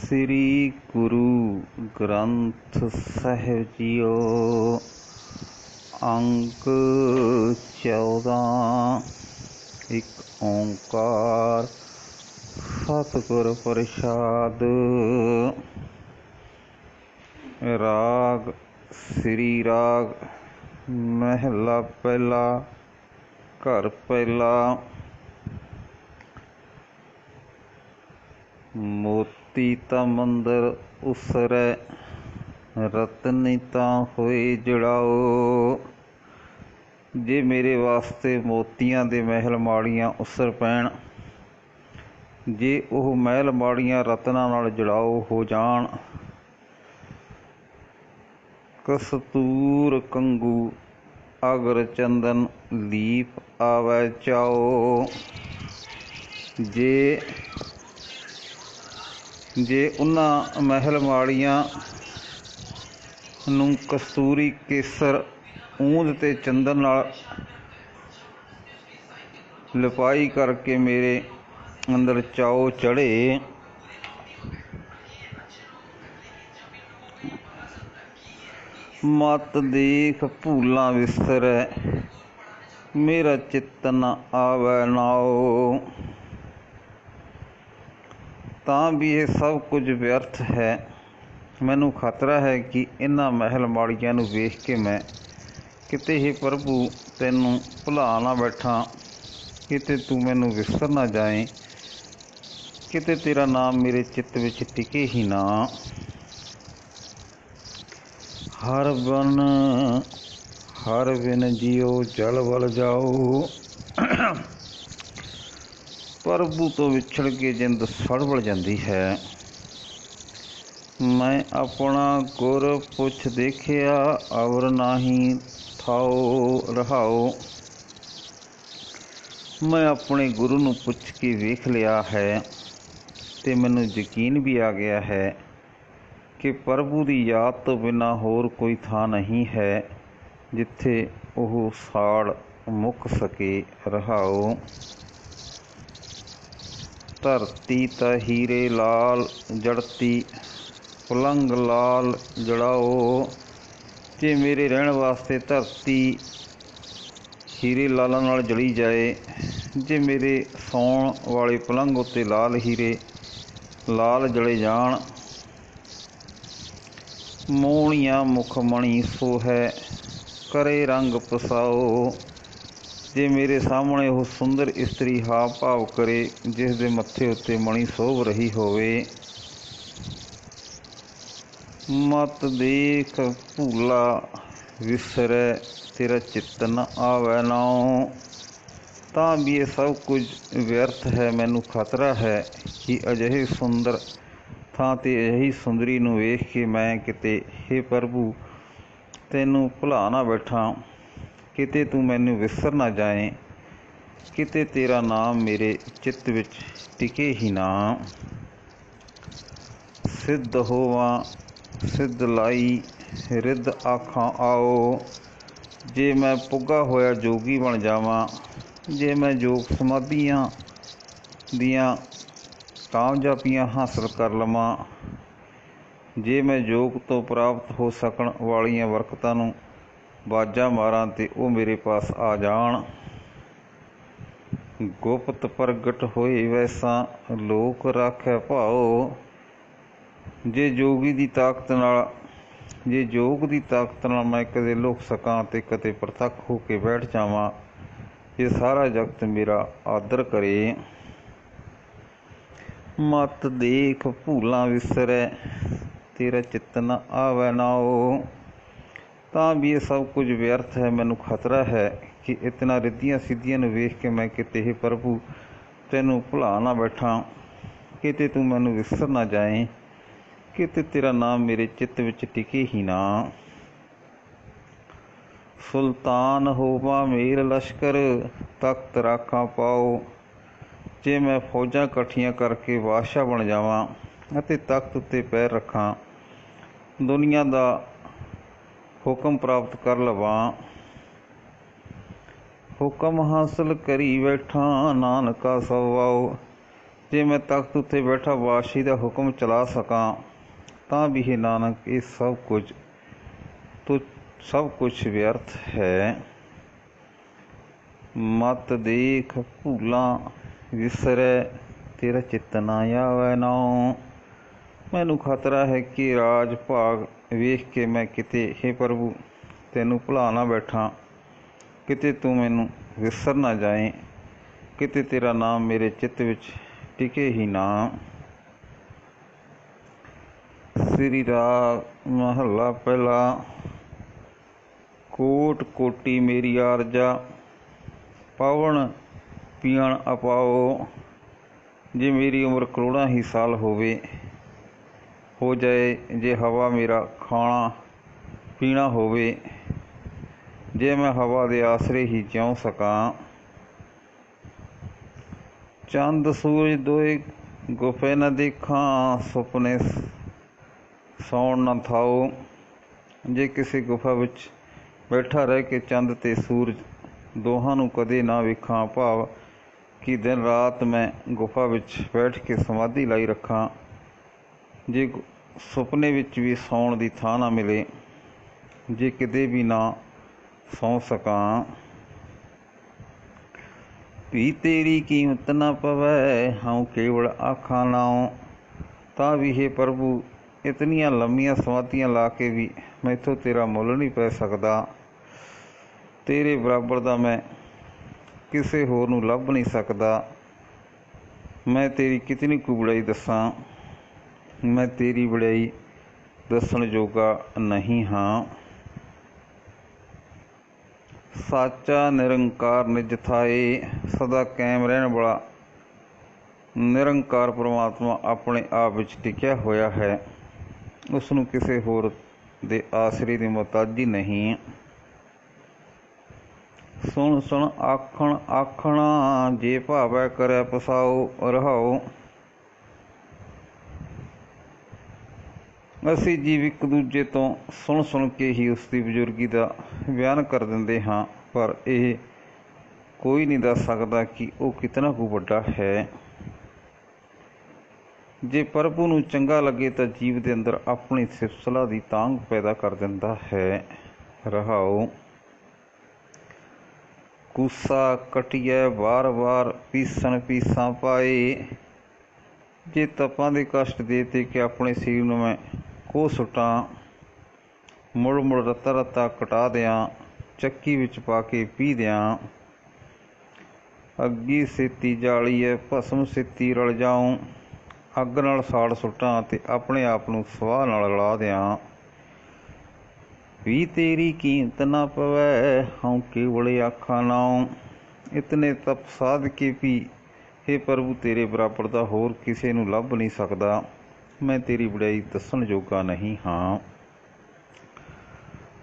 श्री गुरु ग्रंथ साहिब जीओ। अंक 14। एक ओंकार सतगुर प्रसाद। राग श्री राग महला पहला। घर पहला। मोती ता मंदिर उसरै, रतनी ता होए जड़ाओ। जे मेरे वास्ते मोतियां दे महल माड़ियां उसर पैण, जे ਉਹ महल माड़ियां रत्नां नाल जड़ाओ हो जाण। कस्तूर कंगू अगर चंदन लीप आवै चाओ। जे उन्हां महल माड़ियां ਨੂੰ कस्तूरी केसर ऊंद ते चंदन नाल लिपाई करके मेरे अंदर चाओ चढ़े। मत देख भूलां विसरै, मेरा चित्त न आवै नाओ। ਤਾਂ ਵੀ ਇਹ ਸਭ ਕੁਝ ਵਿਅਰਥ ਹੈ। ਮੈਨੂੰ ਖਤਰਾ ਹੈ ਕਿ ਇਹਨਾਂ ਮਹਿਲ ਮਾੜੀਆਂ ਨੂੰ ਵੇਖ ਕੇ ਮੈਂ ਕਿਤੇ ਹੀ ਪ੍ਰਭੂ ਤੈਨੂੰ ਭੁਲਾ ਨਾ ਬੈਠਾਂ, ਕਿਤੇ ਤੂੰ ਮੈਨੂੰ ਵਿਸਰ ਨਾ ਜਾਏ, ਕਿਤੇ ਤੇਰਾ ਨਾਮ ਮੇਰੇ ਚਿੱਤ ਵਿੱਚ ਟਿਕੇ ਹੀ ਨਾ। ਹਰ ਬਿਨ ਜੀਓ ਜਲ ਵਲ ਜਾਓ। प्रभु तो विछड़ के जिंद सड़बड़ जाती है। मैं अपना गुर पुछ देखिया, अवर नाही थाओ रहाओ। मैं अपने गुरु नूं पुछ के वेख लिया है ते मैनूं यकीन भी आ गया है कि प्रभु की याद तो बिना होर कोई थां नहीं है जिथे ओह साड़ मुक सके रहाओ। धरती ता हीरे लाल जड़ती, पलंग लाल जड़ाओ। जे मेरे रहण वास्ते धरती हीरे लालां नाल जड़ी जाए, जे मेरे सौण वाले पलंग उत्ते लाल हीरे लाल जड़े जाण। मोहणिया मुखमणी सोहै, करे रंग पसाओ। जे मेरे सामने ਉਹ सुंदर इस्तरी हाव भाव करे जिस दे मत्थे उत्ते मणी शोभ रही होवे। मत देख भूला विसरै, तेरा चित्त न आवै नाओ। ਤਾਂ ਵੀ ਇਹ ਸਭ ਕੁਝ ਵਿਅਰਥ ਹੈ। ਮੈਨੂੰ ਖਤਰਾ ਹੈ ਕਿ ਅਜਿਹੇ ਸੁੰਦਰ ਥਾਂ 'ਤੇ ਅਜਿਹੀ ਸੁੰਦਰੀ ਨੂੰ ਵੇਖ ਕੇ ਮੈਂ ਕਿਤੇ ਹੇ ਪ੍ਰਭੂ ਤੈਨੂੰ ਭੁਲਾ ਨਾ ਬੈਠਾਂ, ਕਿਤੇ ਤੂੰ ਮੈਨੂੰ ਵਿਸਰ ਨਾ ਜਾਏ, ਕਿਤੇ ਤੇਰਾ ਨਾਮ ਮੇਰੇ ਚਿੱਤ ਵਿੱਚ ਟਿਕੇ ਹੀ ਨਾ। ਸਿੱਧ ਹੋਵਾਂ ਸਿੱਧ ਲਾਈ ਰਿੱਧ ਆਖਾਂ ਆਓ। ਜੇ ਮੈਂ ਪੁੱਗਾ ਹੋਇਆ ਜੋਗੀ ਬਣ ਜਾਵਾਂ, ਜੇ ਮੈਂ ਯੋਗ ਸਮਾਧੀਆਂ ਦੀਆਂ ਕਾਮਯਾਬੀਆਂ ਹਾਸਲ ਕਰ ਲਵਾਂ, ਜੇ ਮੈਂ ਯੋਗ ਤੋਂ ਪ੍ਰਾਪਤ ਹੋ ਸਕਣ ਵਾਲੀਆਂ ਬਰਕਤਾਂ ਨੂੰ ਬਾਜਾਂ ਮਾਰਾਂ ਤੇ ਉਹ ਮੇਰੇ ਪਾਸ ਆ ਜਾਣ। ਗੁਪਤ ਪ੍ਰਗਟ ਹੋਏ ਵੈਸਾ ਲੋਕ ਰਾਖੈ ਭਾਓ। ਜੇ ਯੋਗ ਦੀ ਤਾਕਤ ਨਾਲ ਮੈਂ ਕਦੇ ਲੁਕ ਸਕਾਂ ਤੇ ਕਦੇ ਪ੍ਰਤੱਖ ਹੋ ਕੇ ਬੈਠ ਜਾਵਾਂ, ਇਹ ਸਾਰਾ ਜਗਤ ਮੇਰਾ ਆਦਰ ਕਰੇ। ਮਤ ਦੇਖ ਭੂਲਾਂ ਵਿਸਰੈ, ਤੇਰਾ ਚਿੱਤ ਨ ਆਵੈ ਨਾਓ। ਤਾਂ ਵੀ ਇਹ ਸਭ ਕੁਝ ਵਿਅਰਥ ਹੈ। ਮੈਨੂੰ ਖਤਰਾ ਹੈ ਕਿ ਇਤਨਾ ਰਿੱਧੀਆਂ ਸਿੱਧੀਆਂ ਨੂੰ ਵੇਖ ਕੇ ਮੈਂ ਕਿਤੇ ਹੀ ਪ੍ਰਭੂ ਤੈਨੂੰ ਭੁਲਾ ਨਾ ਬੈਠਾਂ, ਕਿਤੇ ਤੂੰ ਮੈਨੂੰ ਵਿਸਰ ਨਾ ਜਾਏ, ਕਿਤੇ ਤੇਰਾ ਨਾਮ ਮੇਰੇ ਚਿੱਤ ਵਿੱਚ ਟਿਕੇ ਹੀ ਨਾ। ਸੁਲਤਾਨ ਹੋਵਾਂ ਮੇਰ ਲਸ਼ਕਰ, ਤਖਤ ਰਾਖਾਂ ਪਾਓ। ਜੇ ਮੈਂ ਫੌਜਾਂ ਇਕੱਠੀਆਂ ਕਰਕੇ ਬਾਦਸ਼ਾਹ ਬਣ ਜਾਵਾਂ ਅਤੇ ਤਖਤ ਉੱਤੇ ਪੈਰ ਰੱਖਾਂ, ਦੁਨੀਆ ਦਾ ਹੁਕਮ ਪ੍ਰਾਪਤ ਕਰ ਲਵਾਂ। ਹੁਕਮ ਹਾਸਲ ਕਰੀ ਬੈਠਾਂ, ਨਾਨਕਾ ਸਵਾਓ। जे मैं तख्त उत्ते बैठा बादशाही का हुक्म चला सकां तां भी हे नानक ये सब कुछ व्यर्थ है। मत देख भूला विसरै तेरा चित्त ना आवे नाऊं। मैनू खतरा है कि राज भाग वेख के मैं किते हे प्रभु तैनू भुला ना बैठा, किते तू मैनू विसर ना जाए, किते तेरा नाम मेरे चित्त विच टिके ही ना। श्री राग महला पहला। कोट कोटी मेरी आरजा पावन पीण अपाओ। जे मेरी उम्र करोड़ां ही साल हो जाए, जे हवा मेरा खाना पीना होवे, जे मैं हवा दे आसरे ही जिउं सकां। चंद सूरज दोए गुफे न देखा, सुपने सौण न थाओ। जे किसी गुफा विच बैठा रह के चंद ते सूरज दोहां नूं कदे ना वेखां, भाव कि दिन रात मैं गुफा विच बैठ के समाधि लाई रखां। जे सुपने विच भी सौण दी थां ना मिले, जे किते भी ना सौ सकां। भी तेरी कीमत ना पवै हाऊं केवल आखां नाऊं। तां भी हे प्रभु इतनियां लंबियां समाधियां ला के भी मैथों तेरा मुੱਲ नहीं पै सकदा। तेरे बराबर दा मैं किसे होर नूं लभ नहीं सकदा। मैं तेरी कितनी कुछ बड़ाई दसां, मैं तेरी बड़ाई दसण जोगा नहीं हाँ। साचा निरंकार निज थाए, सदा कायम रहने वाला निरंकार परमात्मा अपने आप विच टिकिया होया है। उसनूं किसे होर दे आसरे दी मुहताजी नहीं। सुन सुन आखण आखणा, जे भावै करै पसाओ रहाओ। असीं जीव एक दूजे तो सुन के ही उसकी बजुर्गी का बयान कर देंदे हाँ, पर यह कोई नहीं दस सकता कि वह कितना कुछ वड्डा है। जे प्रभु नूं चंगा लगे तो जीव के अंदर अपनी सिफत सलाह की तांग पैदा कर दिंदा है। रहाओ। कूसा कटिया बार बार पीसन पीसा पाए। जे तपां दे कष्ट दे के अपने शरीर में मैं कोह सुटा, मुड़ मुड़ रत्ता रत्ता कटा दियाँ, चक्की विच पा के पी दियाँ। अग्गी सेती जाली है भस्म सेती रल जाऊं। अग नाल साड़ सुटां ते अपने आप नूं स्वाह नाल ला दियां। भी तेरी कीमत ना पवै हाऊं केवल आखां नाऊं। इतने तप साध के भी हे प्रभु तेरे बराबर दा होर किसे नूं लभ नहीं सकदा। मैं तेरी बड़ाई दसण जोगा नहीं हाँ।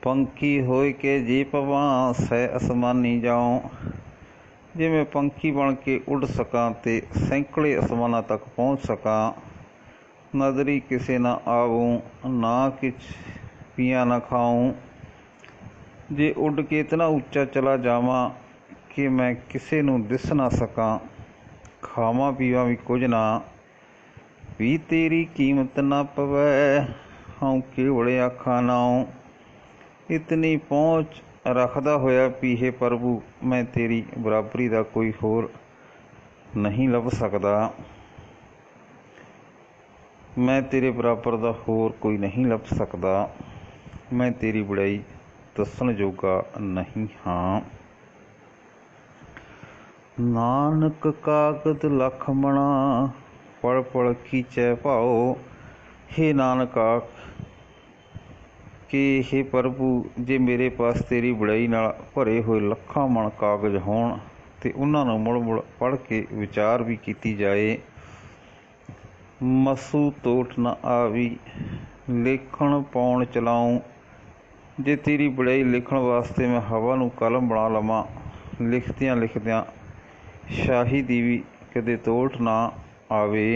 पंखी होए के जे पवां सह असमानी जाऊं। जे मैं पंखी बन के उड़ सकां ते सैकड़े असमानां तक पहुँच सकां। नजरी किसे ना आवूं ना किछ पियां ना खाऊं। जे उड़ के इतना उच्चा चला जावां कि मैं किसे नूं दिस ना सकां, खावां पीवां भी कुछ ना। भी तेरी कीमत ना पवै हाऊं केवल आखां नाऊं। इतनी पहुँच रखदा होया भी हे प्रभु मैं तेरी बराबरी का कोई होर नहीं लभ सकदा। मैं तेरे बराबर का होर कोई नहीं लभ सकदा। मैं तेरी बड़ाई दसण जोगा नहीं हाँ। नानक कागद लख मणा पल पल खींचै भाओ। हे नानक आख कि हे प्रभु जे मेरे पास तेरी बड़ाई नाल भरे हुए लखां मन कागज होण ते उन्हां नूं मुड़ मुड़ पढ़ के विचार भी कीती जाए। मसू तोट न आवी लेखण पाउण चलाऊं। जे तेरी बड़ाई लिखण वास्ते मैं हवा नूं कलम बना लवां, लिखदियां लिखदियां शाही दी भी कदे तोट ना आवे।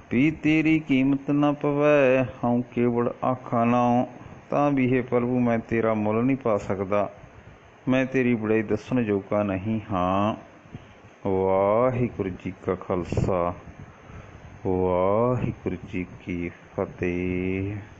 भी तेरी कीमत ना पवै हाऊं केवल आखां नाऊं। तां भी हे प्रभु मैं तेरा मुੱਲ नहीं पा सकदा। मैं तेरी बड़ाई दसण जोगा नहीं हाँ। वाह। वाहिगुरू जी का खालसा वाहिगुरू जी की फतेह।